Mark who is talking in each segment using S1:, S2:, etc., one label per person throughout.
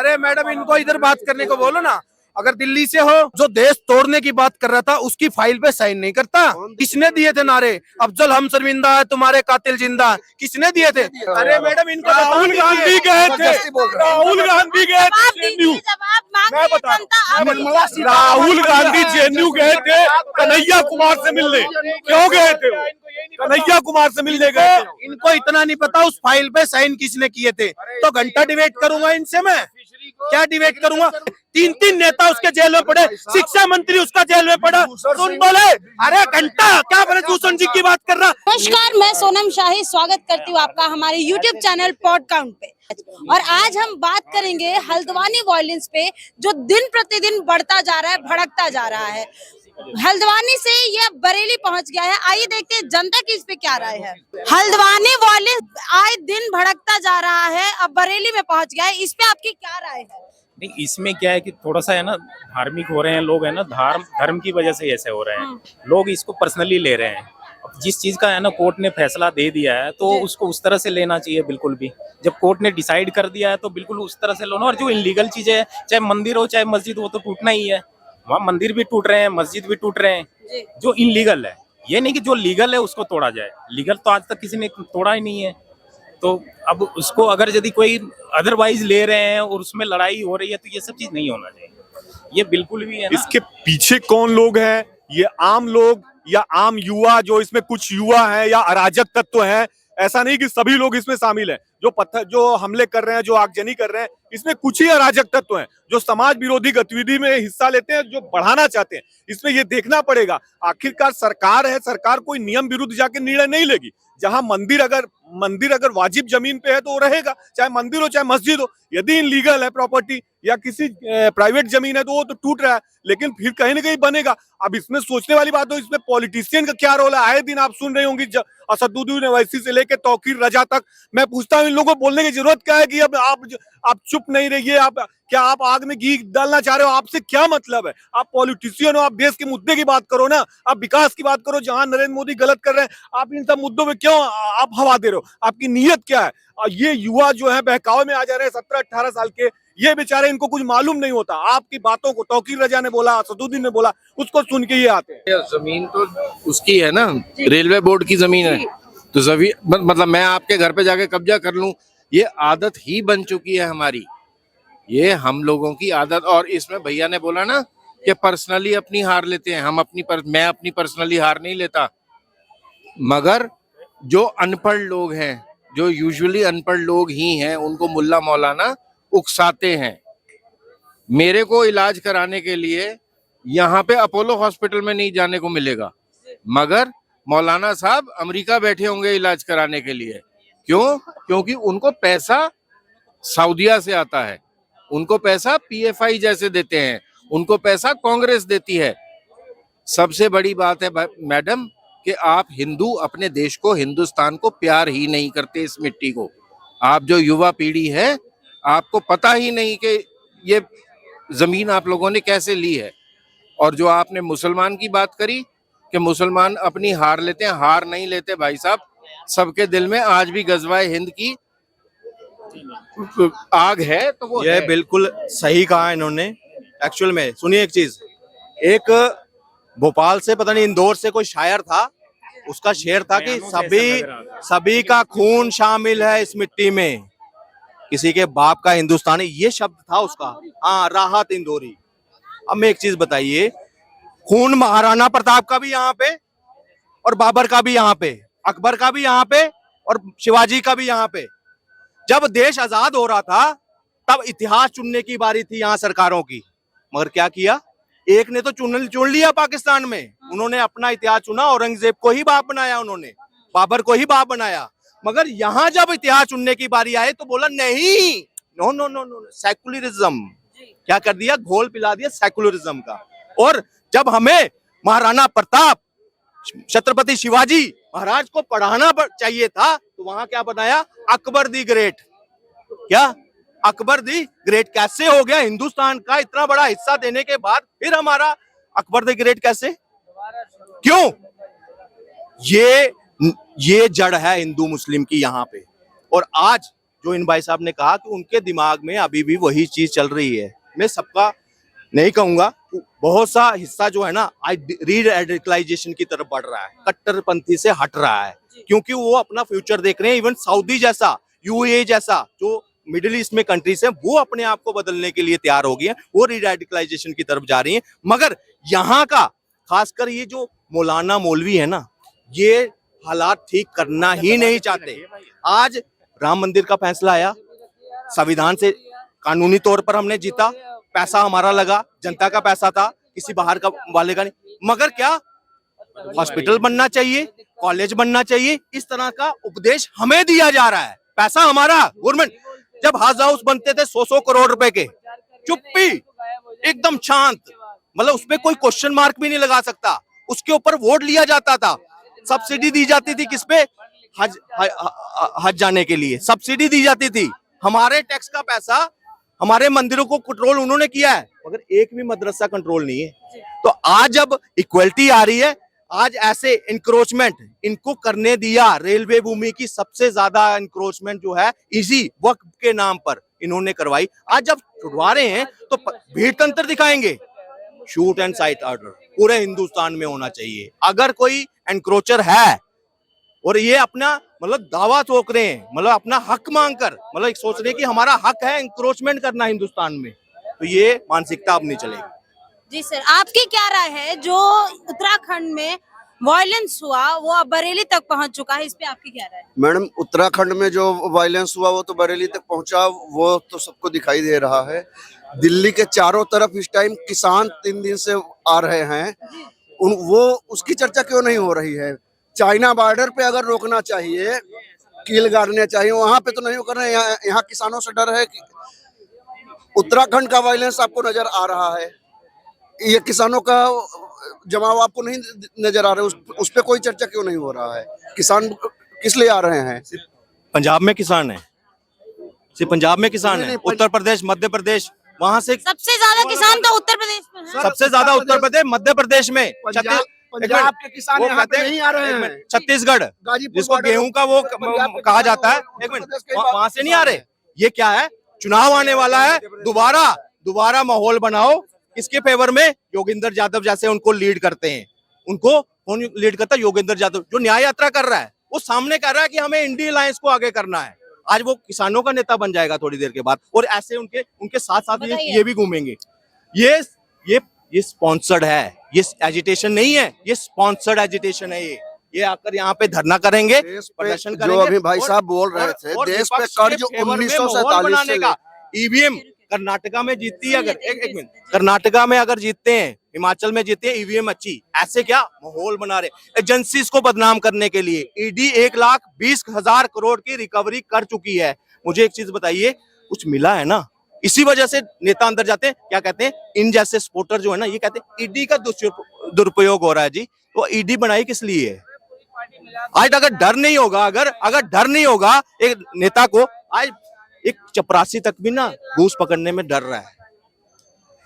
S1: अरे मैडम, इनको इधर बात करने को बोलो ना। अगर दिल्ली से हो, जो देश तोड़ने की बात कर रहा था उसकी फाइल पे साइन नहीं करता। किसने दिए थे नारे, अफजल हम शर्मिंदा है तुम्हारे कातिल जिंदा, किसने दिए थे? अरे मैडम, इनको
S2: राहुल गांधी गए थे, राहुल गांधी गए थे जेएनयू। मैं बता राहुल गांधी जेएनयू गए थे कन्हैया कुमार से मिलने। क्यों गए थे? कन्हैया कुमार से मिलने गए थे।
S1: इनको इतना नहीं पता उस फाइल पे साइन किसने किए थे। तो घंटा डिबेट करूंगा इनसे मैं, क्या डिबेट करूंगा? 3-3 नेता उसके जेल में पड़े, शिक्षा मंत्री उसका जेल में पड़ा, सुन बोले अरे घंटा क्या ब्रजभूषण जी की बात कर रहा।
S3: नमस्कार, मैं सोनम शाही स्वागत करती हूँ आपका हमारे YouTube चैनल पॉड काउंट पे। और आज हम बात करेंगे हल्द्वानी वायलेंस पे, जो दिन प्रतिदिन बढ़ता जा रहा है, भड़कता जा रहा है। हल्द्वानी से यह बरेली पहुंच गया है। आइए देखते हैं जनता की इस पे क्या राय है। हल्द्वानी वायलेंस आए दिन भड़कता जा रहा है, अब बरेली में पहुंच गया है, इस पे आपकी क्या राय है?
S4: नहीं, इसमें क्या है कि थोड़ा सा है ना, धार्मिक हो रहे हैं लोग, है ना, धर्म की वजह से ऐसे हो रहे हैं लोग, इसको पर्सनली ले रहे हैं। अब जिस चीज का है ना कोर्ट ने फैसला दे दिया है तो उसको उस तरह से लेना चाहिए। बिल्कुल भी जब कोर्ट ने डिसाइड कर दिया है तो बिल्कुल उस तरह से लो ना। और जो इलीगल चीजें है, चाहे मंदिर हो चाहे मस्जिद, वो तो टूटना ही है। वहाँ मंदिर भी टूट रहे हैं, मस्जिद भी टूट रहे हैं। जो इलीगल है, ये नहीं कि जो लीगल है उसको तोड़ा जाए। लीगल तो आज तक किसी ने तोड़ा ही नहीं है। तो अब उसको अगर यदि कोई अदरवाइज ले रहे हैं और उसमें लड़ाई हो रही है तो ये सब चीज नहीं होना चाहिए। ये बिल्कुल भी है ना।
S2: इसके पीछे कौन लोग हैं? ये आम लोग या आम युवा, जो इसमें कुछ युवा है या अराजक तत्व है। ऐसा नहीं कि सभी लोग इसमें शामिल हैं। जो हमले कर रहे हैं, जो आगजनी कर रहे हैं, इसमें कुछ ही अराजक तत्व हैं जो समाज विरोधी गतिविधि में हिस्सा लेते हैं, जो बढ़ाना चाहते हैं। इसमें ये देखना पड़ेगा, आखिरकार सरकार है, सरकार कोई नियम विरुद्ध जाके निर्णय नहीं लेगी। जहां मंदिर अगर वाजिब जमीन पे है तो वो रहेगा, चाहे मंदिर हो चाहे मस्जिद हो। यदि इनलीगल है प्रॉपर्टी या किसी प्राइवेट जमीन है तो वो तो टूट रहा है, लेकिन फिर कहीं ना कहीं बनेगा। अब इसमें सोचने वाली बात हो, इसमें पॉलिटिशियन का क्या रोल है? आए दिन आप सुन रहे होंगे, असदुद्दीन ओवैसी से लेके तौकीर रजा तक। मैं पूछता हूँ, इन लोगों को बोलने की जरूरत क्या है कि अब आप चुप नहीं रहिए? क्या आप आग में घी डालना चाह रहे हो? आपसे क्या मतलब है? आप पॉलिटिशियन हो, आप देश के मुद्दे की बात करो ना, आप विकास की बात करो। जहां नरेंद्र मोदी गलत कर रहे हैं, आप इन सब मुद्दों में क्यों आप हवा दे रहे हो? आपकी नीयत क्या है? ये युवा जो है बहकावे में आ जा रहे हैं, 17-18 साल के, ये बेचारे, इनको कुछ मालूम नहीं होता। आपकी बातों को तौकीर रजा ने बोला, असदुद्दीन ने बोला, उसको सुन के ये आते हैं।
S5: जमीन तो उसकी है ना, रेलवे बोर्ड की जमीन है, तो मतलब मैं आपके घर पे जाके कब्जा कर लूं, ये आदत ही बन चुकी है हमारी, ये हम लोगों की आदत। और इसमें भैया ने बोला ना कि पर्सनली अपनी हार लेते हैं, मैं अपनी पर्सनली हार नहीं लेता। मगर जो अनपढ़ लोग हैं, जो यूजुअली अनपढ़ लोग ही हैं, उनको मुल्ला मौलाना उकसाते हैं। मेरे को इलाज कराने के लिए यहाँ पे अपोलो हॉस्पिटल में नहीं जाने को मिलेगा, मगर मौलाना साहब अमेरिका बैठे होंगे इलाज कराने के लिए। क्यों? क्योंकि उनको पैसा सऊदीया से आता है, उनको पैसा पीएफआई जैसे देते हैं, उनको पैसा कांग्रेस देती है। सबसे बड़ी बात है मैडम कि आप हिंदू अपने देश को, हिंदुस्तान को प्यार ही नहीं करते, इस मिट्टी को। आप जो युवा पीढ़ी है, आपको पता ही नहीं कि ये जमीन आप लोगों ने कैसे ली है। और जो आपने मुसलमान की बात करी कि मुसलमान अपनी हार लेते हैं, हार नहीं लेते भाई साहब। सबके दिल में आज भी गजवाए हिंद की आग है, तो वो
S1: ये
S5: है।
S1: बिल्कुल सही कहा इन्होंने। एक्चुअल में सुनिए एक चीज, एक भोपाल से, पता नहीं इंदौर से कोई शायर था, उसका शेर था कि सभी का खून शामिल है इस मिट्टी में, किसी के बाप का हिंदुस्तानी, ये शब्द था उसका। हाँ, राहत इंदौरी। अब मैं एक चीज बताइए, खून महाराणा प्रताप का भी यहाँ पे, और बाबर का भी यहाँ पे, अकबर का भी यहाँ पे, और शिवाजी का भी यहाँ पे। जब देश आजाद हो रहा था तब इतिहास चुनने की बारी थी यहाँ सरकारों की, मगर क्या किया? एक ने तो चुन लिया पाकिस्तान में, उन्होंने अपना इतिहास चुना, औरंगजेब को ही बाप बनाया उन्होंने, बाबर को ही बाप बनाया। मगर यहाँ जब इतिहास चुनने की बारी आई तो बोला नहीं, no no no no, secularism. क्या कर दिया? घोल पिला दिया सेकुलरिज्म का। और जब हमें महाराणा प्रताप, छत्रपति शिवाजी महाराज को पढ़ाना चाहिए था, तो वहां क्या बनाया? Akbar the great. क्या अकबर दी ग्रेट कैसे हो गया? हिंदुस्तान का इतना बड़ा हिस्सा देने के बाद फिर हमारा अकबर दी ग्रेट कैसे? क्यों? ये जड़ है हिंदू मुस्लिम की यहाँ पे। और आज जो इन भाई साहब ने कहा कि उनके दिमाग में अभी भी वही चीज चल रही है। मैं सबका नहीं कहूंगा, बहुत सा हिस्सा जो है ना आज रीरेडिकलाइजेशन की तरफ बढ़ रहा है, कट्टरपंथी से हट रहा है, क्योंकि वो अपना फ्यूचर देख रहे हैं। इवन सऊदी जैसा, यूएई जैसा जो मिडिल ईस्ट में कंट्रीज है, वो अपने आप को बदलने के लिए तैयार हो गई है, वो रीरेडिकलाइजेशन की तरफ जा रही है। मगर यहाँ का खासकर ये जो मौलाना मौलवी है ना, ये हालात ठीक करना ही नहीं चाहते। आज राम मंदिर का फैसला आया, संविधान से कानूनी तौर पर हमने जीता, पैसा हमारा लगा, जनता का पैसा था, किसी बाहर का वाले का नहीं। मगर क्या हॉस्पिटल बनना चाहिए, कॉलेज बनना चाहिए, इस तरह का उपदेश हमें दिया जा रहा है। पैसा हमारा, गवर्नमेंट। जब हज हाउस बनते थे 100-100 करोड़ रुपए के, चुप्पी, एकदम शांत, मतलब उसपे कोई क्वेश्चन मार्क भी नहीं लगा सकता, उसके ऊपर वोट लिया जाता था। सब्सिडी दी जाती थी किस पे? हज जाने के लिए सब्सिडी दी जाती थी। हमारे टैक्स का पैसा, हमारे मंदिरों को कंट्रोल उन्होंने किया है, मगर एक भी मदरसा कंट्रोल नहीं है। तो आज जब इक्वलिटी आ रही है, आज ऐसे इंक्रोचमेंट इनको करने दिया। रेलवे भूमि की सबसे ज्यादा इंक्रोचमेंट जो है इसी वक्फ के नाम पर इन्होंने करवाई। आज जब छुड़वा रहे हैं तो भीड़ तंत्र दिखाएंगे। शूट एंड साइट ऑर्डर पूरे हिंदुस्तान में होना चाहिए। अगर कोई एनक्रोचर है और ये अपना मतलब दावा ठोक रहे हैं, मतलब अपना हक मांगकर, मतलब सोच रहे हैं कि हमारा हक है इंक्रोचमेंट करना हिंदुस्तान में, तो ये मानसिकता अब नहीं चलेगी।
S3: जी सर, आपकी क्या राय है? जो उत्तराखंड में वायलेंस हुआ वो अब बरेली तक पहुंच चुका है, इस पे आपकी क्या राय है?
S6: मैडम, उत्तराखंड में जो वायलेंस हुआ वो तो बरेली तक पहुंचा, वो तो सबको दिखाई दे रहा है। दिल्ली के चारों तरफ इस टाइम किसान 3 दिन से आ रहे हैं, वो उसकी चर्चा क्यों नहीं हो रही है? चाइना बॉर्डर पे अगर रोकना चाहिए, कील गाड़ने चाहिए, वहां पे तो नहीं कर रहे हैं। यहाँ किसानों से डर है कि उत्तराखंड का वायलेंस आपको नजर आ रहा है, ये किसानों का जमाव आपको नहीं नजर आ रहा है, उस पे कोई चर्चा क्यों नहीं हो रहा है? किसान किस लिए आ रहे हैं?
S1: पंजाब में किसान है, सिर्फ पंजाब में किसान है, उत्तर प्रदेश, मध्य प्रदेश, वहां से
S3: सबसे ज्यादा किसान तो उत्तर प्रदेश में है।
S1: सबसे ज्यादा उत्तर प्रदेश, मध्य प्रदेश में,
S6: पंजाब के किसान यहाँ पे नहीं आ रहे हैं।
S1: छत्तीसगढ़ जिसको गेहूं का वो कहा जाता है, एक मिनट, वहां से नहीं आ रहे। ये क्या है? चुनाव आने वाला है, दोबारा माहौल बनाओ किसके फेवर में? योगेंद्र यादव जैसे उनको लीड करते हैं। उनको कौन लीड करता है? योगेंद्र यादव, जो न्याय यात्रा कर रहा है, वो सामने कह रहा है कि हमें इंडी अलायंस को आगे करना है। आज वो किसानों का नेता बन जाएगा थोड़ी देर के बाद, और ऐसे उनके साथ साथ ये भी घूमेंगे। ये स्पॉन्सर्ड है, ये एजिटेशन नहीं है, ये स्पॉन्सर्ड एजिटेशन है। ये आकर यहाँ पे धरना करेंगे, प्रदर्शन करेंगे।
S6: जो अभी भाई साहब बोल रहे थे, देश पे कर्ज 1947 से का
S1: ईवीएम कर्नाटका में जीतती है, अगर एक मिनट, कर्नाटका में अगर जीतते हैं, हिमाचल में जीतते हैं, ईवीएम अच्छी, ऐसे क्या माहौल बना रहे एजेंसीज को बदनाम करने के लिए। ईडी 1,20,000 करोड़ की रिकवरी कर चुकी है। मुझे एक चीज बताइए, कुछ मिला है ना? इसी वजह से नेता अंदर जाते हैं, क्या कहते हैं, इन जैसे सपोर्टर जो है ना, ये कहते हैं ईडी का दुरुपयोग हो रहा है। जी, तो ईडी बनाई किस लिए है? आज अगर डर नहीं होगा, अगर डर नहीं होगा एक नेता को, आज एक चपरासी तक भी ना घूस पकड़ने में डर रहा है।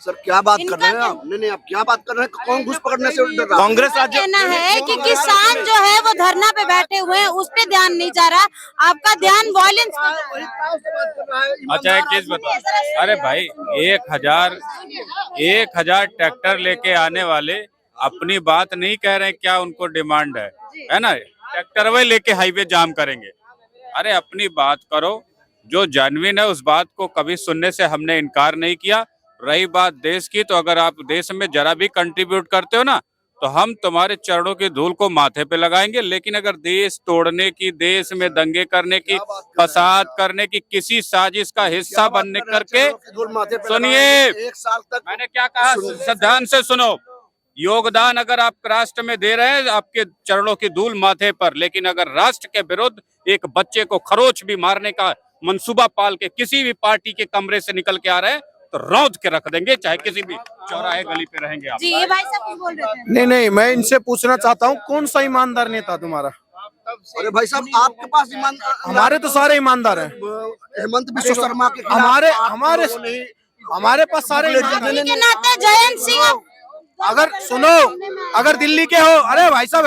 S6: सर क्या बात कर रहे हैं आप? नहीं, आप क्या बात कर रहे हैं? कौन घूस पकड़ने से डर रहा है?
S1: कांग्रेस राज्य
S3: कहना है कि किसान जो है वो धरना पे बैठे हुए हैं, उस पे ध्यान नहीं जा रहा, आपका ध्यान वायलेंस पे जा रहा है।
S7: अच्छा, एक चीज बताओ, अरे भाई 1,000 ट्रैक्टर लेके आने वाले अपनी बात नहीं कह रहे, क्या उनको डिमांड है ना? ट्रैक्टर वे लेके हाईवे जाम करेंगे। अरे अपनी बात करो, जो जेन्युइन है उस बात को कभी सुनने से हमने इनकार नहीं किया। रही बात देश की, तो अगर आप देश में जरा भी कंट्रीब्यूट करते हो ना, तो हम तुम्हारे चरणों की धूल को माथे पे लगाएंगे। लेकिन अगर देश तोड़ने की, देश में दंगे करने की, फसाद करने की किसी साजिश का हिस्सा बनने करके, सुनिए,
S6: 1 साल तक
S7: मैंने क्या कहा, ध्यान से सुनो। योगदान अगर आप राष्ट्र में दे रहे हैं, आपके चरणों की धूल माथे पर, लेकिन अगर राष्ट्र के विरुद्ध एक बच्चे को खरोच भी मारने का मंसूबा पाल के किसी भी पार्टी के कमरे से निकल के आ रहे हैं, तो रौंद के रख देंगे, चाहे किसी भी चौराहे गली पे रहेंगे आप।
S3: जी, ये भाई साहब कुछ बोल रहे थे।
S8: नहीं, मैं इनसे पूछना चाहता हूँ, कौन सा ईमानदार नेता तुम्हारा?
S6: अरे भाई साहब, आपके पास ईमानदार,
S8: हमारे तो सारे ईमानदार हैं।
S6: हेमंत बिश्व शर्मा के
S8: हमारे पास सारे
S3: दिल्ली के नाते जयंत सिंह,
S8: अगर सुनो, अगर दिल्ली के हो, अरे भाई साहब,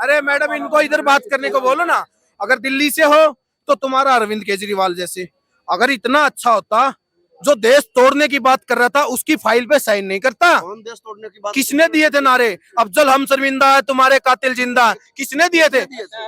S8: अरे मैडम, इनको इधर बात करने को बोलो ना। अगर दिल्ली से हो तो तुम्हारा अरविंद केजरीवाल जैसे। अगर इतना अच्छा होता, जो देश तोड़ने की बात कर रहा था उसकी फाइल पे साइन नहीं करता।
S6: कौन देश तोड़ने की बात?
S8: किसने दिए थे नारे, अफजल हम शर्मिंदा है तुम्हारे कातिल जिंदा है, किसने दिए थे?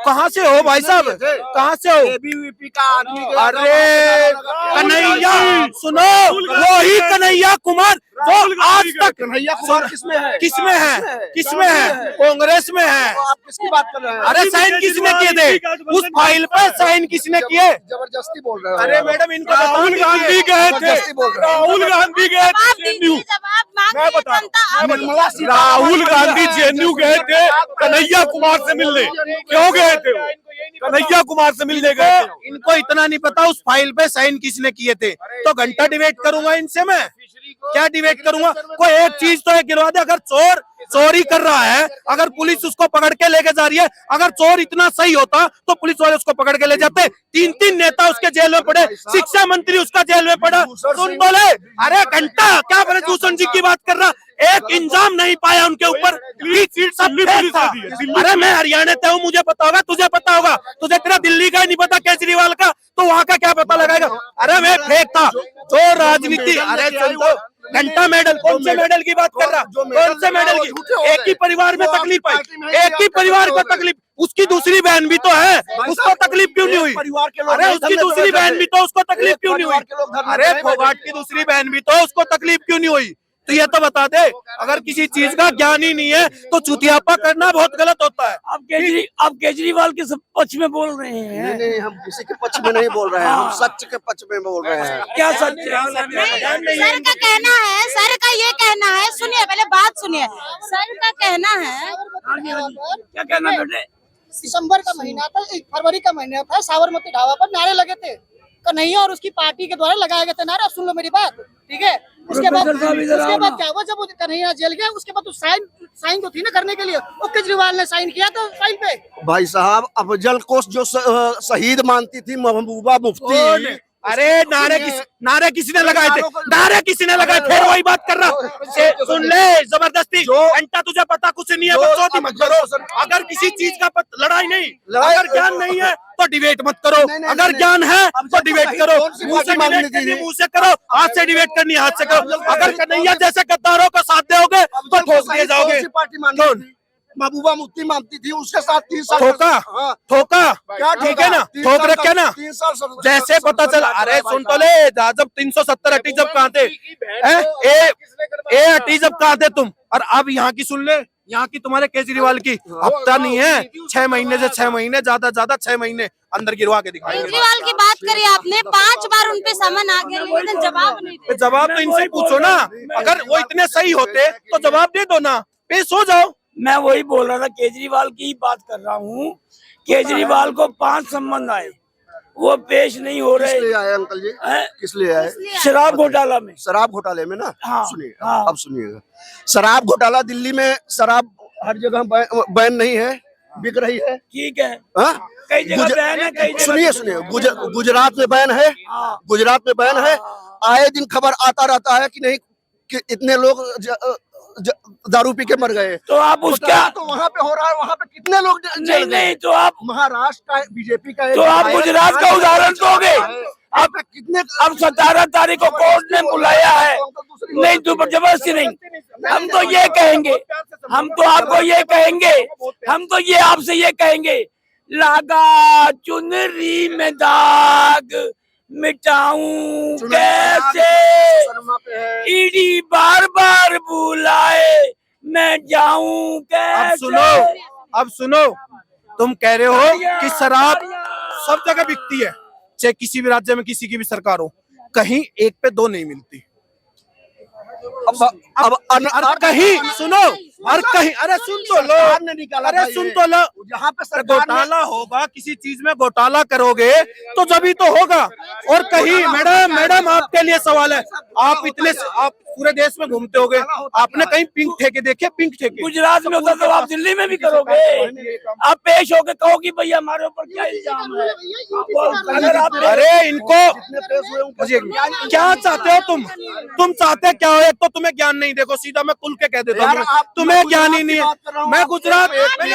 S8: कहाँ से हो भाई साहब, कहाँ से हो?
S6: एबीवीपी का आदमी
S8: अरे कन्हैया, सुनो, वही कन्हैया कुमार जो आज तक
S6: कन्हैया कुमार किसमें है?
S8: किसमें है, किसमें है? कांग्रेस में है।
S6: तो आप किसकी बात कर रहे हैं?
S8: अरे साइन किसने किए थे उस फाइल पे, साइन किसने किए?
S6: जबरदस्ती बोल रहे हो।
S8: अरे मैडम, इनको
S2: राहुल गांधी गए थे,
S6: जबरदस्ती बोल रहे हो।
S2: राहुल गांधी गए थे
S3: जवाब
S2: जेएनयू।
S3: दीजिए, जवाब मांग
S2: मैं
S3: रही है
S2: बता
S3: जनता, आप
S6: निर्मला
S3: दीजिए।
S2: राहुल गांधी जेएनयू गए थे कन्हैया कुमार से मिलने। क्यों गए थे वो? कन्हैया कुमार से मिलने गए थे।
S8: इनको इतना नहीं पता उस फाइल पे साइन किसने किए थे। तो घंटा डिबेट करूंगा इनसे मैं, क्या डिबेट करूंगा? कोई एक चीज तो गिरवा दे। अगर चोर चोरी कर रहा है, अगर पुलिस उसको पकड़ के लेके जा रही है, अगर चोर इतना सही होता तो पुलिस वाले उसको पकड़ के ले जाते। 3-3 नेता उसके जेल में पड़े, शिक्षा मंत्री उसका जेल में पड़ा। सुन बोले, अरे घंटा क्या ब्रजभूषण जी की बात कर रहा, एक इंजाम नहीं पाया उनके ऊपर, सब फेक था। अरे मैं हरियाणा से हूँ, मुझे पता होगा, तुझे पता होगा, तुझे तेरा दिल्ली का ही नहीं पता केजरीवाल का, तो वहाँ का क्या पता लगाएगा? अरे मैं फेक था जो राजनीति। अरे सुन तो, घंटा मेडल, कौन से मेडल की बात कर रहा, कौन से मेडल की? एक ही परिवार में तकलीफ आई, एक ही परिवार को तकलीफ, उसकी दूसरी बहन भी तो है, उसको तकलीफ क्यों नहीं हुई?
S6: परिवार के लोग
S8: अरे उसकी दूसरी बहन भी तो, उसको तकलीफ क्यों नहीं हुई? अरे
S6: हुई?
S8: फोगाट की दूसरी बहन भी तो, उसको तकलीफ क्यों नहीं हुई? तो ये तो बता दे, अगर किसी चीज का ज्ञान ही नहीं है तो चुतियापा करना बहुत गलत होता है।
S9: आप केजरीवाल के पक्ष में बोल रहे हैं।
S6: नहीं नहीं, हम किसी के पक्ष में नहीं बोल रहे हैं, हम सच के पक्ष में बोल रहे हैं।
S9: क्या सच है?
S3: सर का कहना है, सर का ये कहना है, सुनिए पहले बात सुनिए। सर का कहना है,
S9: क्या कहना बेटे?
S10: दिसंबर का महीना था, फरवरी का महीना था, साबरमती ढाबा पर नारे लगे थे, कन्हैया और उसकी पार्टी के द्वारा लगाए गए थे नारे। अब सुन लो मेरी बात, ठीक है? उसके बाद क्या हुआ, जब वो कन्हैया जेल गया, उसके बाद तो साइन तो थी ना करने के लिए, वो केजरीवाल ने साइन किया तो फाइल पे।
S6: भाई साहब, अफजल को जो शहीद मानती थी महबूबा मुफ्ती,
S8: अरे नारे किसने लगाए थे? नारे किसने लगाए? फिर वही बात कर रहा, सुन ले, जबरदस्ती। घंटा तुझे पता कुछ नहीं है, बकचोदी मत करो। अगर किसी चीज का लड़ाई नहीं, अगर ज्ञान नहीं है तो डिबेट मत करो, अगर ज्ञान है तो डिबेट करो। मुंह से डिबेट करनी मुंह से करो, हाथ से डिबेट करनी हाथ से करो। अगर कन्हैया जैसे गद्दारों का साथ दोगे तो ठोक दिए जाओगे।
S6: कौन? महबूबा मुफ्ती मानती थी, उसके साथ 3 साल
S8: ठोका,
S6: हाँ।
S8: ठोका,
S6: क्या
S8: ठीक है ना, ठोक रखे ना।
S6: 3 साल
S8: जैसे पता चला, अरे सुन तो ले, जब 370 हटी जब कहाँ थे, ए हटी जब कहाँ थे तुम, और अब यहाँ की सुन ले, यहाँ की तुम्हारे केजरीवाल की हफ्ता नहीं है, 6 महीने से 6 महीने, ज्यादा 6 महीने अंदर गिरवा के दिखाएंगे।
S3: केजरीवाल की बात करी आपने, 5 बार उनपे समन आ गया, लेकिन जवाब नहीं दे।
S8: जवाब तो इनसे पूछो ना, अगर वो इतने सही होते तो जवाब दे दो ना, पेश हो जाओ।
S9: मैं वही बोल रहा था, केजरीवाल की बात कर रहा हूँ। केजरीवाल को 5 संबंध आए, वो पेश नहीं हो रहे।
S6: किस लिए आए अंकल जी? किस लिए आए?
S9: शराब घोटाला में।
S6: शराब घोटाले में ना,
S9: हाँ,
S6: सुनिए
S9: हाँ।
S6: अब सुनिएगा। शराब घोटाला, दिल्ली में शराब हर जगह बैन नहीं है, बिक रही है,
S9: ठीक है,
S6: हाँ?
S9: कई जगह बैन है, कई जगह
S6: सुनिए, गुजरात में बैन है, गुजरात में बैन है। आए दिन खबर आता रहता है कि नहीं, कि इतने लोग दारू पी के मर गए।
S9: तो आप उसका
S6: तो वहाँ पे हो रहा है, वहाँ पे कितने लोग
S9: नहीं, तो आप
S6: महाराष्ट्र का बीजेपी का,
S9: तो आप गुजरात का उदाहरण दोगे।
S6: अब कितने,
S9: अब 17 तारीख को कोर्ट ने बुलाया है, नहीं तो जबरदस्ती नहीं। हम तो ये कहेंगे, हम तो आपको ये कहेंगे, हम तो ये आपसे ये कहेंगे, लागा चुनरी में दाग मिटाऊं कैसे, ईडी बार बार बुलाए मैं जाऊं कैसे।
S8: अब सुनो, तुम कह रहे हो कि शराब सब जगह बिकती है, चाहे किसी भी राज्य में किसी की भी सरकार हो, कहीं 1 पे 2 नहीं मिलती। अब कहीं सुनो, और कहीं, अरे सुन तो लो, अरे सुन तो लो,
S6: यहाँ पे
S8: घोटाला होगा, किसी चीज में घोटाला करोगे तो जब तो होगा। और कहीं, मैडम आपके लिए सवाल है, आप पूरे देश में घूमते होगे, आपने कहीं पिंक ठेके देखे? पिंक ठेके
S9: गुजरात में होता तो आप दिल्ली में भी करोगे। आप पेश होकर कहो कि भैया हमारे ऊपर क्या इल्जाम है। अगर आप,
S8: अरे इनको क्या चाहते हो तुम चाहते क्या हो? एक तो तुम्हें ज्ञान नहीं, देखो सीधा मैं खुल के कह देता हूँ, तुम्हें ज्ञान ही नहीं है। मैं गुजरात
S3: इनका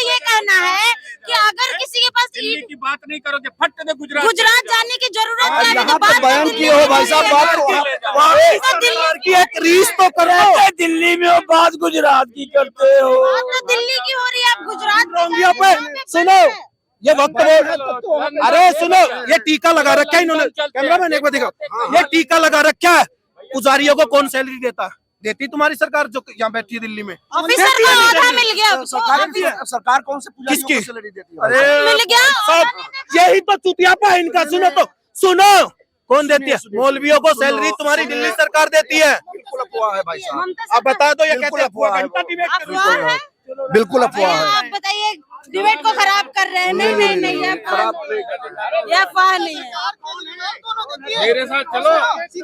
S3: ये कहना है कि अगर किसी के पास
S7: की बात नहीं करोगे फट दे
S3: गुजरात जाने की जरूरत क्या है?
S6: यहाँ पे बयान किए हो भाई साहब, बात तो
S3: दिल्ली
S8: की एक रीस तो करो।
S9: दिल्ली में हो, बात गुजरात की करते हो।
S3: तो दिल्ली की हो रही है, आप गुजरात
S8: रोंगिया पे सुनो, ये वक्त बोर्ड, अरे सुनो, ये टीका लगा रखा है इन्होंने, कैमरामैन एक बार दिखाओ, ये टीका लगा रखा है। पुजारियों को कौन सैलरी देती तुम्हारी सरकार जो यहाँ बैठी है दिल्ली में?
S3: ऑफिसर को आधा मिल गया उसको।
S6: सरकार कौन से पुजारियों
S8: किसकी?
S6: को सैलरी देती है?
S8: अरे
S3: मिल गया।
S8: सब यही तो चुतियापा है इनका। सुनो तो सुनो, कौन देती है? मौलवियों को सैलरी तुम्हारी दिल्ली सरकार देती है।
S6: बिल्कुल अफवाह है भाई साहब,
S8: आप बता दो, ये
S6: बिल्कुल
S8: कैसे
S6: अफवाह है।
S8: घंटा डिबेट कर रही
S3: अफवाह
S8: हो?
S3: है।
S6: बिल्कुल अफवाह है।
S3: आप बताइए, डिबेट को खराब कर रहे हैं। नहीं नहीं नहीं, ये अफवाह नहीं है।
S7: मेरे साथ चलो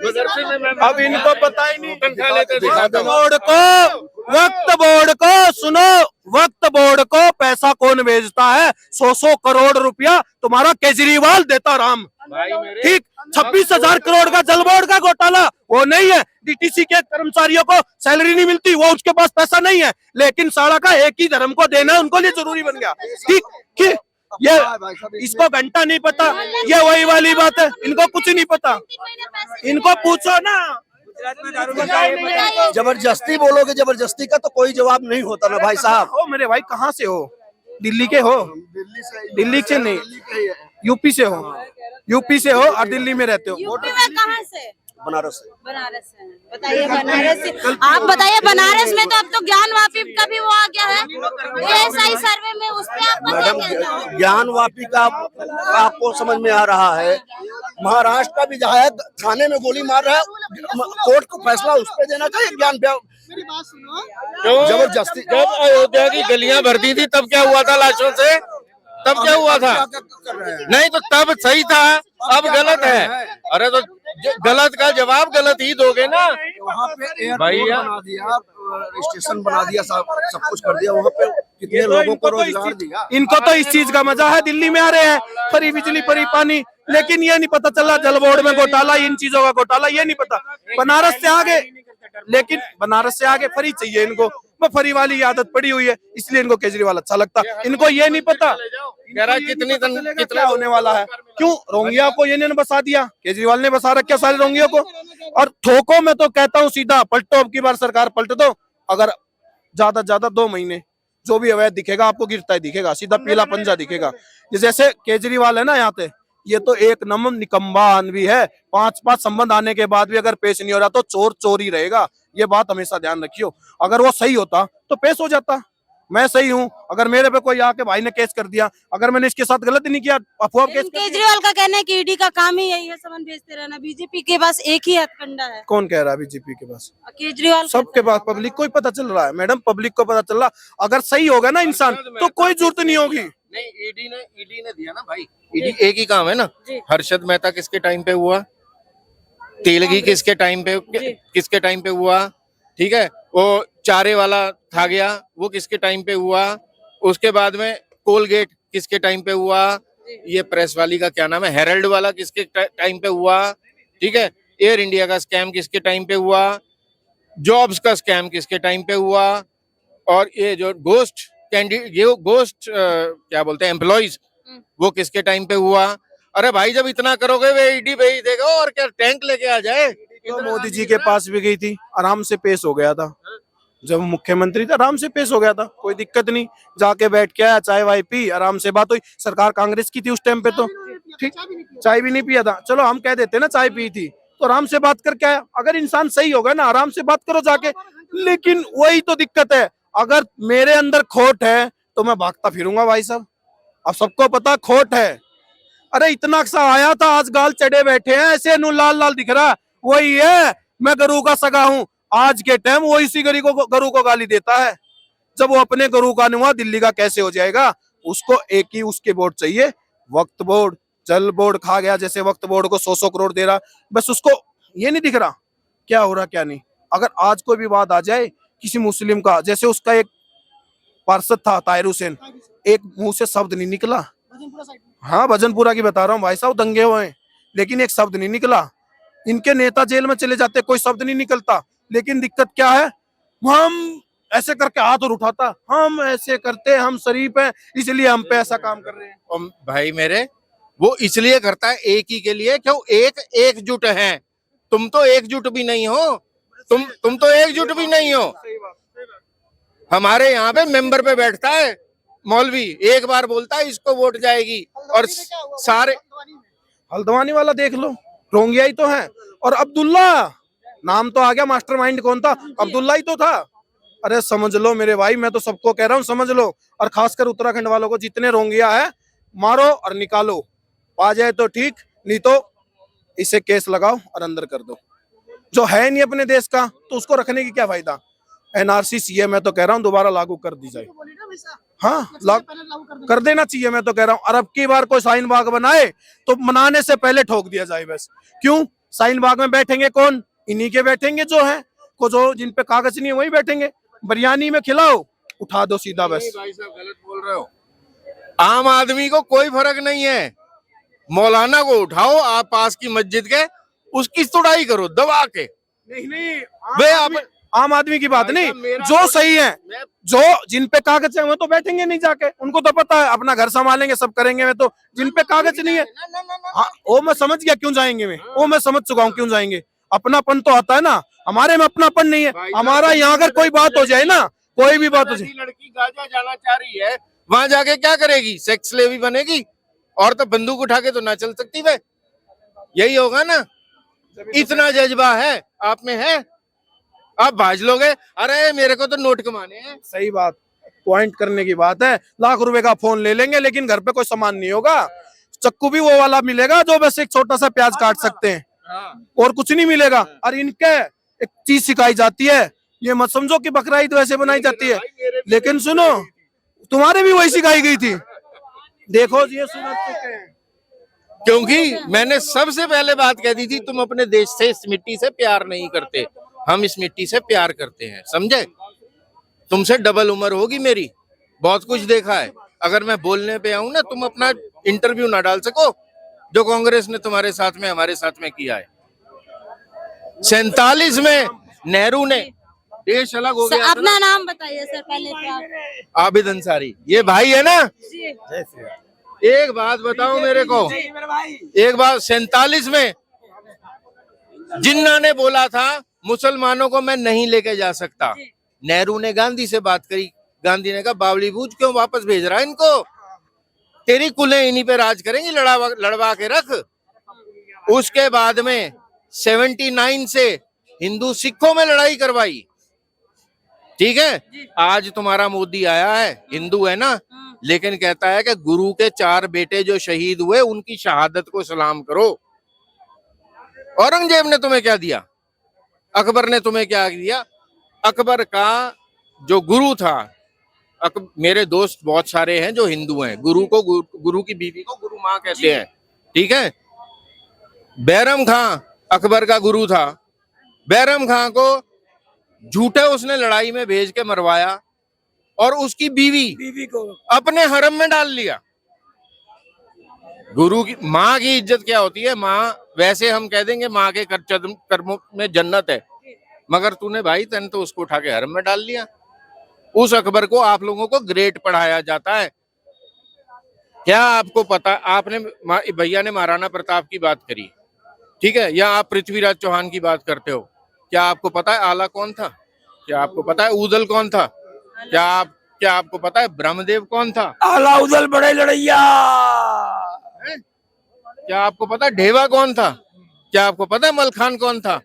S7: मदरसे में मैं
S8: अब इनको पता ही नहीं।
S7: खा लेते दिखा
S8: वक्त
S7: दो।
S8: बोर्ड को, वक्त बोर्ड को सुनो, वक्त बोर्ड को पैसा कौन भेजता है? 100 करोड़ रुपया तुम्हारा केजरीवाल देता राम, ठीक। 26,000 करोड़ का जल बोर्ड का घोटाला वो नहीं है। डीटीसी के कर्मचारियों को सैलरी नहीं मिलती, वो उसके पास पैसा नहीं है, लेकिन सारा का एक ही धर्म को देना उनको लिए जरूरी बन गया, ठीक। कि ये इसको घंटा नहीं पता, ये वही वाली बात है, इनको कुछ नहीं पता। इनको पूछो ना।
S6: जबरदस्ती बोलोगे, जबरदस्ती का तो कोई जवाब नहीं होता ना भाई साहब।
S8: ओ मेरे भाई, कहाँ से हो? दिल्ली के हो? दिल्ली से नहीं, यूपी से हो। यूपी से हो और दिल्ली में रहते हो।
S3: यूपी में कहाँ से?
S6: बनारस से।
S3: बनारस से। बताइए बनारस से, आप बताइए बनारस में तो अब तो ज्ञान वापी का भी वो आ गया है, ASI सर्वे में, उस पे आपका क्या कहना है?
S6: ज्ञान वापी का आपको समझ में आ रहा है? महाराष्ट्र का विधायक थाने में गोली मार रहा है, कोर्ट को फैसला उस पर देना चाहिए। ज्ञान
S10: मेरी बात सुनो,
S6: जबरदस्ती।
S5: जब अयोध्या की गलियां भरती थी तब क्या हुआ था लाशों से? तब क्या हुआ था? नहीं तो तब सही था, अब गलत है। अरे तो गलत का जवाब गलत ही दोगे ना।
S6: वहाँ पे एयरपोर्ट
S5: भैया।
S6: बना दिया, स्टेशन बना दिया, सब कुछ कर दिया। वहाँ पे कितने लोगों को रोजगार दिया।
S8: इनको तो इस चीज का मजा है, दिल्ली में आ रहे हैं, फ्री बिजली फ्री पानी, लेकिन ये नहीं पता चला जल बोर्ड में घोटाला, इन चीजों का घोटाला, ये नहीं पता। बनारस से आगे, लेकिन बनारस से आगे फ्री चाहिए इनको, वो फ्री वाली आदत पड़ी हुई है, इसलिए इनको केजरीवाल अच्छा लगता। इनको ये नहीं पता कितना होने वाला है। क्यों? रोंगिया को ये ने बसा दिया, केजरीवाल ने बसा रखा सारे रोंगियों को। और ठोको, मैं तो कहता हूँ सीधा पलटो, अब की बार सरकार पलट दो। अगर ज्यादा 2 महीने जो भी अवैध दिखेगा आपको गिरता ही दिखेगा, सीधा पीला पंजा दिखेगा। जैसे केजरीवाल है ना यहाँ पे, ये तो एक नंबर निकम्बा आदमी है। 5 संबंध आने के बाद भी अगर पेश नहीं हो रहा तो चोर चोर ही रहेगा। ये बात हमेशा ध्यान रखियो। अगर वो सही होता तो पेश हो जाता। मैं सही हूँ, अगर मेरे पे कोई आके भाई ने केस कर दिया, अगर मैंने इसके साथ गलत नहीं किया, अफवाह केस कर दिया।
S3: केजरीवाल का कहना है कि ईडी का काम ही यही है, समन भेजते रहना। बीजेपी के पास एक ही हथकंडा है।
S8: कौन कह रहा है बीजेपी के पास?
S3: केजरीवाल
S8: सबके पास, पब्लिक को ही पता चल रहा है मैडम, पब्लिक को पता चल रहा। अगर सही होगा ना इंसान तो कोई जरूरत नहीं होगी।
S5: नहीं, ईडी ने दिया ना भाई। ईडी एक ही काम है ना। हर्षद मेहता किसके टाइम पे हुआ? तेलगी किसके टाइम पे हुआ? ठीक है, वो चारे वाला था गया, वो किसके टाइम पे हुआ? उसके बाद में कोलगेट किसके टाइम पे हुआ? ये प्रेस वाली का क्या नाम है, हेरल्ड वाला किसके टाइम पे हुआ? ठीक है, एयर इंडिया का स्कैम किसके टाइम पे हुआ? जॉब्स का स्कैम किसके टाइम पे हुआ? और ये जो गोस्ट क्या बोलते हैं एम्प्लॉइज, वो किसके टाइम पे हुआ? अरे भाई जब इतना करोगे वे ईडी भेज देगा, और क्या टैंक लेके आ जाए।
S8: तो मोदी जी के पास भी गई थी, आराम से पेश हो गया था। जब मुख्यमंत्री था आराम से पेश हो गया था, कोई दिक्कत नहीं। जाके बैठ के आया, चाय वाय पी, आराम से बात हुई। सरकार कांग्रेस की थी उस टाइम पे, तो ठीक, चाय भी नहीं पिया था। चलो हम कह देते ना चाय पी थी, तो आराम से बात करके आया। अगर इंसान सही होगा ना, आराम से बात करो जाके। लेकिन वही तो दिक्कत है, अगर मेरे अंदर खोट है तो मैं भागता फिरूंगा भाई साहब। अब सबको पता खोट है। अरे इतना सा आया था, आज गाल चढ़े बैठे हैं, ऐसे नु लाल लाल दिख रहा, वही है मैं गरू का सगा हूँ। आज के टाइम वो इसी गरू को गाली देता है। जब वो अपने गरू का नहीं हुआ, दिल्ली का कैसे हो जाएगा? उसको एक ही उसके बोर्ड चाहिए, वक्त बोर्ड। जल बोर्ड खा गया, जैसे वक्त बोर्ड को 100 करोड़ दे रहा, बस उसको ये नहीं दिख रहा क्या हो रहा क्या नहीं। अगर आज कोई भी बात आ जाए किसी मुस्लिम का, जैसे उसका एक पार्षद था ताहिर हुसैन, एक मुंह से शब्द नहीं निकला। हाँ, भजनपुरा की बता रहा हूँ भाई साहब, दंगे हुए हैं, लेकिन एक शब्द नहीं निकला। इनके नेता जेल में चले जाते, कोई शब्द नहीं निकलता। लेकिन दिक्कत क्या है, हम ऐसे करके हाथ और उठाता, हम ऐसे करते, हम शरीफ हैं इसलिए हम पे ऐसा काम कर रहे हैं।
S5: और भाई मेरे, वो इसलिए करता है एक ही के लिए, क्यों एक एकजुट है। तुम तो एकजुट भी नहीं हो, तुम तो एकजुट भी नहीं हो। हमारे यहाँ पे मेंबर पे बैठता है मौलवी, एक बार बोलता है इसको वोट जाएगी, और सारे
S8: हल्द्वानी वाला देख लो, रोंगिया ही तो है। और अब्दुल्ला नाम तो आ गया, मास्टरमाइंड कौन था? अब्दुल्ला ही तो था। अरे समझ लो मेरे भाई, मैं तो सबको कह रहा हूँ समझ लो, और खासकर उत्तराखंड वालों को, जितने रोंगिया है मारो और निकालो, आ जाए तो ठीक, नहीं तो इसे केस लगाओ और अंदर कर दो। जो है नहीं अपने देश का तो उसको रखने की क्या फायदा? एनआरसी सीए मैं तो कह रहा हूँ दोबारा लागू कर दी जाए। हाँ, कर देना चाहिए मैं तो कह रहा हूँ। और अब की बार कोई शाहीन बाग बनाए तो मनाने से पहले ठोक दिया जाए बस। क्यों? शाहीन बाग में बैठेंगे कौन? इन्हीं के बैठेंगे जो है, को जो जिन पे कागज नहीं है वही बैठेंगे। बिरयानी में खिलाओ, उठा दो सीधा बस।
S5: भाई साहब गलत बोल रहे हो। आम आदमी को कोई फर्क नहीं है, मौलाना को उठाओ आप पास की मस्जिद के, उसकी सुड़ाई करो दबा के।
S8: नहीं,
S5: वे
S8: आम आदमी की बात नहीं, जो सही है, जो जिन पे कागज है वो तो बैठेंगे नहीं जाके, उनको तो पता है अपना घर संभालेंगे, सब करेंगे। मैं तो जिन पे कागज नहीं है, हाँ वो मैं समझ गया क्यों जाएंगे, वो मैं समझ चुका हूँ क्यों जाएंगे। अपनापन तो आता है ना, हमारे में अपनापन नहीं है। हमारा यहाँ अगर कोई बात हो जाए ना, कोई भी बात हो जाए,
S5: लड़की गाजा जाना चाह रही है, वहां जाके क्या करेगी? सेक्स स्लेव बनेगी, और तो बंदूक उठा के तो ना चल सकती वे। यही होगा ना, इतना जज्बा है आप में है, आप भाज लोगे। अरे मेरे को तो नोट कमाने हैं।
S8: सही बात, पॉइंट करने की बात है। लाख रुपए का फोन ले लेंगे लेकिन घर पे कोई सामान नहीं होगा। चक्कू भी वो वाला मिलेगा जो बस एक छोटा सा प्याज काट सकते हैं, और कुछ नहीं मिलेगा। और इनके एक चीज सिखाई जाती है, ये मत समझो कि बकरा ईद वैसे बनाई जाती है, लेकिन सुनो तुम्हारे भी वही सिखाई गई थी। देखो ये सुन चुके हैं।
S5: क्योंकि मैंने सबसे पहले बात कह दी थी, तुम अपने देश से, इस मिट्टी से प्यार नहीं करते, हम इस मिट्टी से प्यार करते हैं, समझे? तुमसे डबल उम्र होगी मेरी, बहुत कुछ देखा है। अगर मैं बोलने पे आऊं ना, तुम अपना इंटरव्यू ना डाल सको जो कांग्रेस ने तुम्हारे साथ में, हमारे साथ में किया है। 47 में नेहरू ने देश अलग हो गया।
S3: अपना नाम बताइए सर पहले तो आप।
S5: आबिद अंसारी, ये भाई है ना। एक बात बताओ मेरे को, एक बात, 47 में जिन्ना ने बोला था मुसलमानों को मैं नहीं लेके जा सकता, नेहरू ने गांधी से बात करी, गांधी ने कहा बावली बूझ क्यों वापस भेज रहा है इनको, तेरी कुलें इन्हीं पे राज करेंगी, लड़वा के रख। उसके बाद में 79 से हिंदू सिखों में लड़ाई करवाई, ठीक है। आज तुम्हारा मोदी आया है, हिंदू है ना, लेकिन कहता है कि गुरु के 4 बेटे जो शहीद हुए उनकी शहादत को सलाम करो। औरंगजेब ने तुम्हें क्या दिया? अकबर ने तुम्हें क्या दिया? अकबर का जो गुरु था, मेरे दोस्त बहुत सारे हैं जो हिंदू हैं, गुरु की बीवी को गुरु माँ कहते हैं, ठीक है। बैरम खां अकबर का गुरु था, बैरम खां को झूठे उसने लड़ाई में भेज के मरवाया, और उसकी बीवी को अपने हरम में डाल लिया। गुरु की माँ की इज्जत क्या होती है? माँ, वैसे हम कह देंगे माँ के कर्मों में जन्नत है, मगर तूने भाई तन तो उसको उठा के हरम में डाल लिया। उस अकबर को आप लोगों को ग्रेट पढ़ाया जाता है। क्या आपको पता? आपने भैया ने महाराणा प्रताप की बात करी, ठीक है, या आप पृथ्वीराज चौहान की बात करते हो। क्या आपको पता है आला कौन था? क्या आपको पता है ऊदल कौन था? क्या आपको पता है ब्रह्मदेव कौन था?
S9: आला उदल बड़े लड़ैया।
S5: क्या आपको पता है ढेवा कौन था? क्या आपको पता है मलखान कौन था?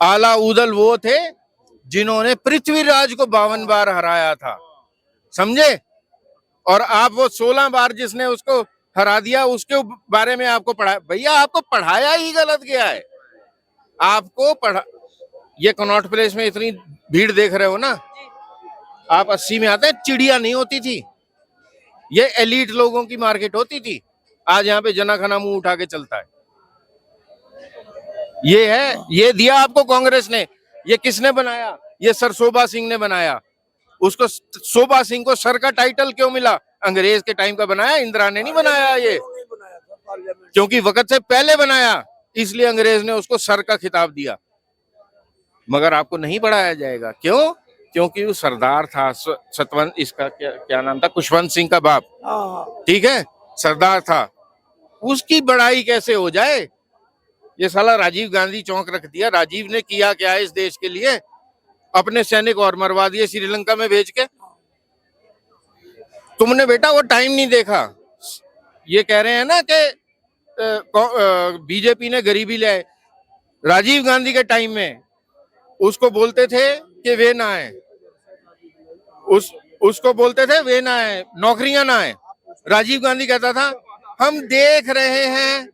S5: आला उदल वो थे जिन्होंने पृथ्वीराज को 52 बार हराया था, समझे? और आप वो 16 बार जिसने उसको हरा दिया, उसके बारे में आपको पढ़ा, भैया आपको पढ़ाया ही गलत गया है। आपको ये कनॉट प्लेस में इतनी भीड़ देख रहे हो ना, आप 80 में आते हैं, चिड़िया नहीं होती थी, ये एलीट लोगों की मार्केट होती थी। आज यहाँ पे जना खना मुंह उठा के चलता है। ये है, ये दिया आपको कांग्रेस ने। ये किसने बनाया? ये सर शोभा सिंह ने बनाया। उसको, शोभा सिंह को सर का टाइटल क्यों मिला? अंग्रेज के टाइम का बनाया, इंदिरा ने नहीं बनाया ये, क्योंकि वक्त से पहले बनाया, इसलिए अंग्रेज ने उसको सर का खिताब दिया। मगर आपको नहीं पढ़ाया जाएगा। क्यों? क्योंकि वो सरदार था, सतवंत, इसका क्या नाम था, खुशवंत सिंह का बाप, ठीक है, सरदार था, उसकी बड़ाई कैसे हो जाए? ये साला राजीव गांधी चौंक रख दिया। राजीव ने किया क्या है इस देश के लिए? अपने सैनिक और मरवा दिए श्रीलंका में भेज के। तुमने बेटा वो टाइम नहीं देखा। ये कह रहे हैं ना कि बीजेपी ने गरीबी ले आए। राजीव गांधी के टाइम में उसको बोलते थे कि वे ना आए, उसको बोलते थे वे ना आए, नौकरियां ना आए। राजीव गांधी कहता था हम देख रहे हैं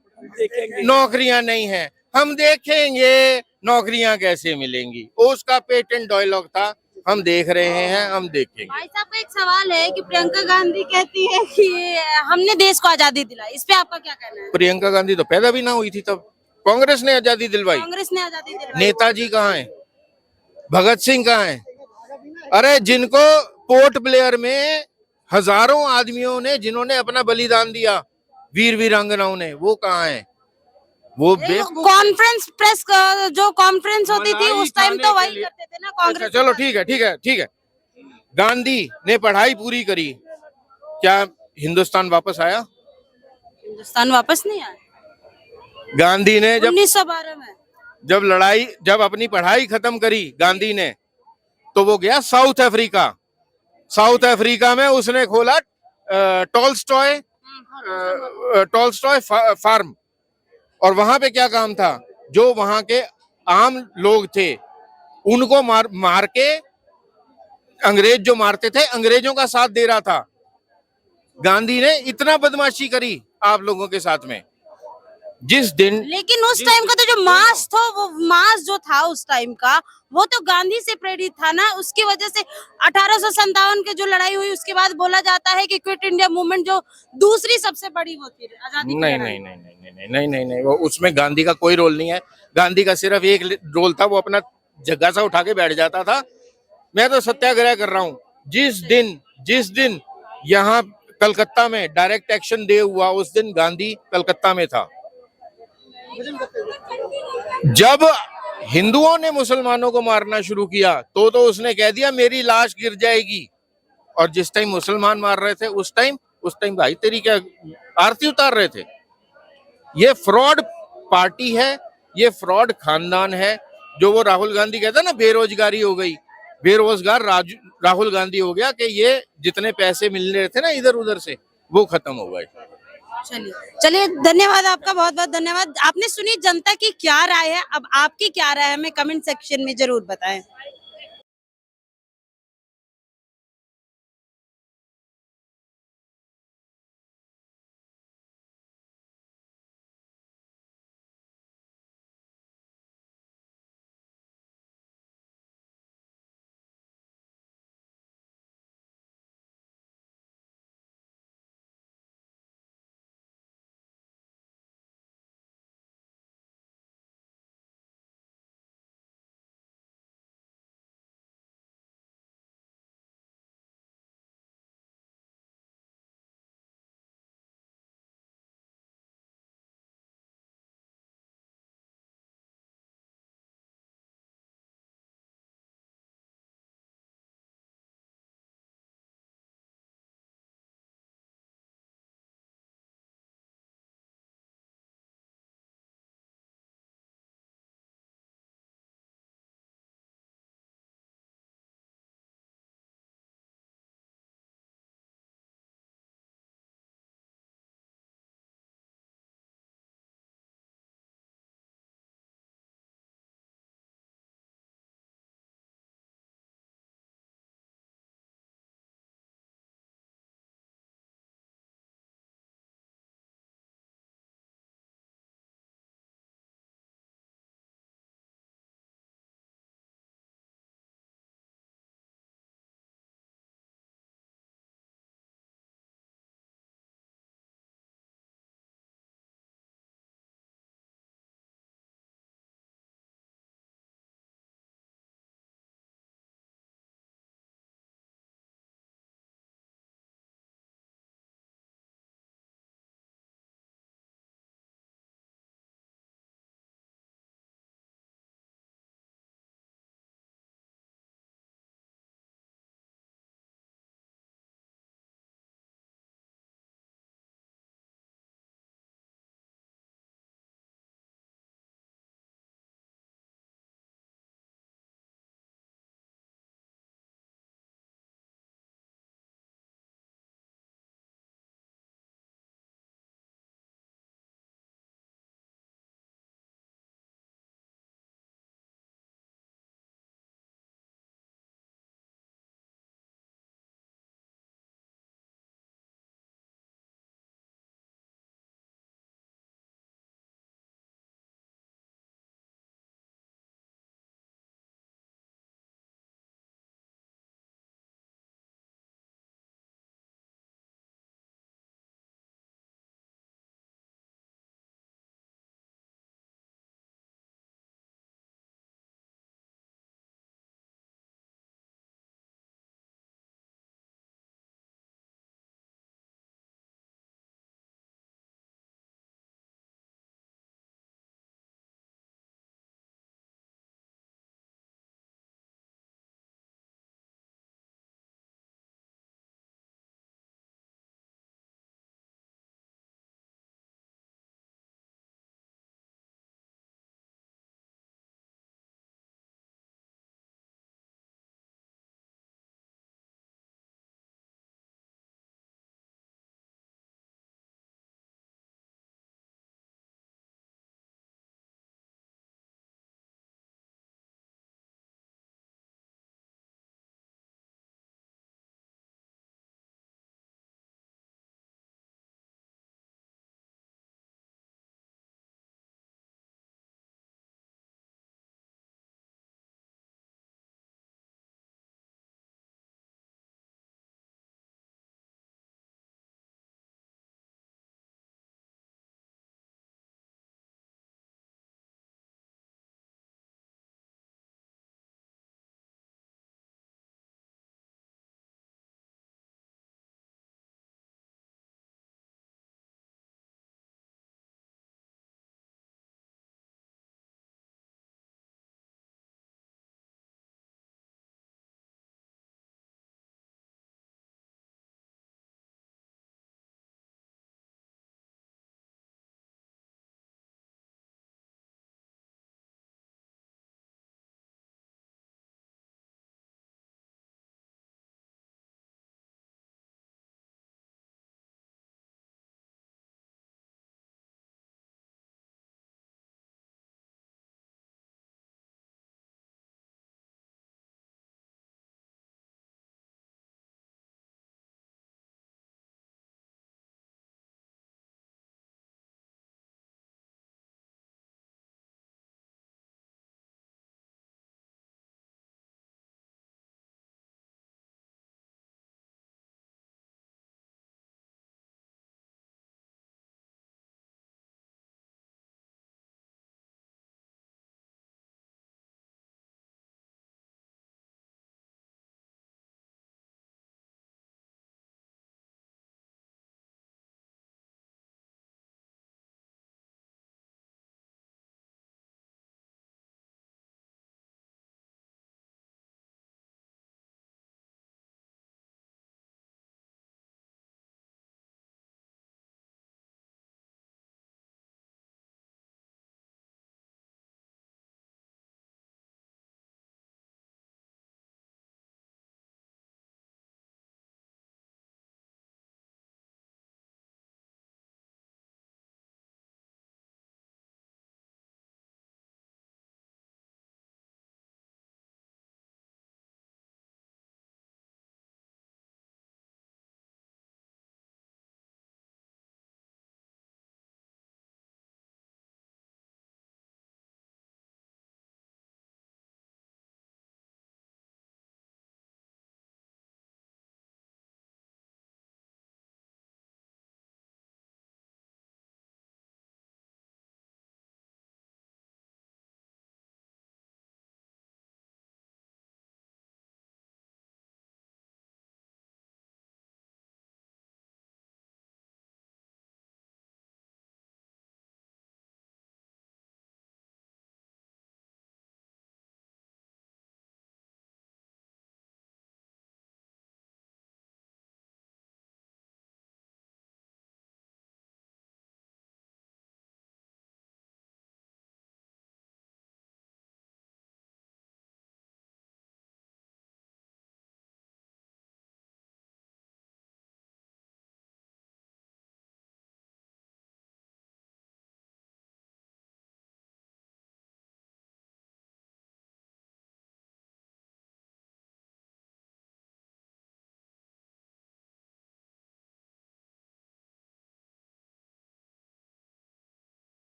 S5: नौकरियां नहीं है, हम देखेंगे नौकरियां कैसे मिलेंगी। उसका पेटेंट डायलॉग था, हम देख रहे हैं, हम देखेंगे।
S3: भाई साहब का एक सवाल है कि प्रियंका गांधी कहती है कि हमने देश को आजादी दिलाई, इस पे आपका क्या कहना है?
S5: प्रियंका गांधी तो पैदा भी ना हुई थी तब। कांग्रेस ने आजादी दिलवाई।
S3: कांग्रेस ने आजादी दिलाई।
S5: नेताजी कहाँ हैं? भगत सिंह कहाँ हैं? अरे जिनको पोर्ट ब्लेयर में हजारों आदमियों ने, जिन्होंने अपना बलिदान दिया, वीर वीरांगनाओं ने, वो कहाँ हैं? वो
S3: कॉन्फ्रेंस प्रेस जो कॉन्फ्रेंस होती थी उस टाइम तो वही करते थे ना कांग्रेस।
S5: अच्छा, चलो ठीक है, ठीक है, ठीक है। गांधी ने पढ़ाई पूरी करी, क्या हिंदुस्तान वापस आया?
S3: हिंदुस्तान वापस नहीं आया।
S5: गांधी ने जब
S3: 1912 में
S5: जब अपनी पढ़ाई खत्म करी गांधी ने, तो वो गया साउथ अफ्रीका। साउथ अफ्रीका में उसने खोला टॉलस्टॉय फार्म। और वहां पे क्या काम था? जो वहां के आम लोग थे उनको मार के, अंग्रेज जो मारते थे, अंग्रेजों का साथ दे रहा था। गांधी ने इतना बदमाशी करी आप लोगों के साथ में। जिस दिन,
S3: लेकिन उस टाइम का तो जो मास था, वो मास जो था उस टाइम का, वो तो गांधी से प्रेरित था ना। उसकी वजह से 1857 के जो लड़ाई हुई, उसके बाद बोला जाता है कि क्विट इंडिया मूवमेंट जो दूसरी सबसे बड़ी होती है आजादी की
S5: नहीं
S3: लड़ाई।
S5: नहीं नहीं नहीं नहीं नहीं नहीं नहीं, वो उसमें गांधी का कोई रोल नहीं है। गांधी का सिर्फ एक रोल था, वो अपना जग्गा सा उठा के बैठ जाता था, मैं तो सत्याग्रह कर रहा हूँ। जिस दिन यहाँ कलकत्ता में डायरेक्ट एक्शन डे हुआ, उस दिन गांधी कलकत्ता में था। जब हिंदुओं ने मुसलमानों को मारना शुरू किया तो उसने कह दिया मेरी लाश गिर जाएगी। और जिस टाइम मुसलमान मार रहे थे उस टाइम भाई तेरी क्या आरती उतार रहे थे। ये फ्रॉड पार्टी है, ये फ्रॉड खानदान है। जो वो राहुल गांधी कहता है ना, बेरोजगारी हो गई, बेरोजगार राहुल गांधी हो गया कि ये जितने पैसे मिल रहे थे ना इधर उधर से, वो खत्म हो गए।
S3: चलिए धन्यवाद आपका, बहुत बहुत धन्यवाद। आपने सुनी जनता की क्या राय है, अब आपकी क्या राय है हमें कमेंट सेक्शन में जरूर बताएं।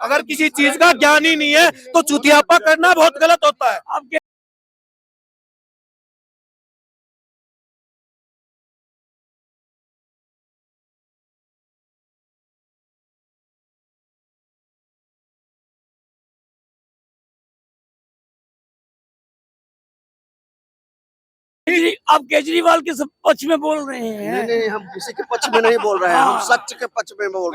S8: अगर किसी चीज का ज्ञान ही नहीं है तो चुतियापा करना बहुत गलत होता है।
S9: आपके आप केजरीवाल के पक्ष में बोल रहे हैं।
S6: नहीं नहीं, हम किसी के पक्ष में नहीं बोल रहे हैं, हम सच के पक्ष में बोल रहे हैं।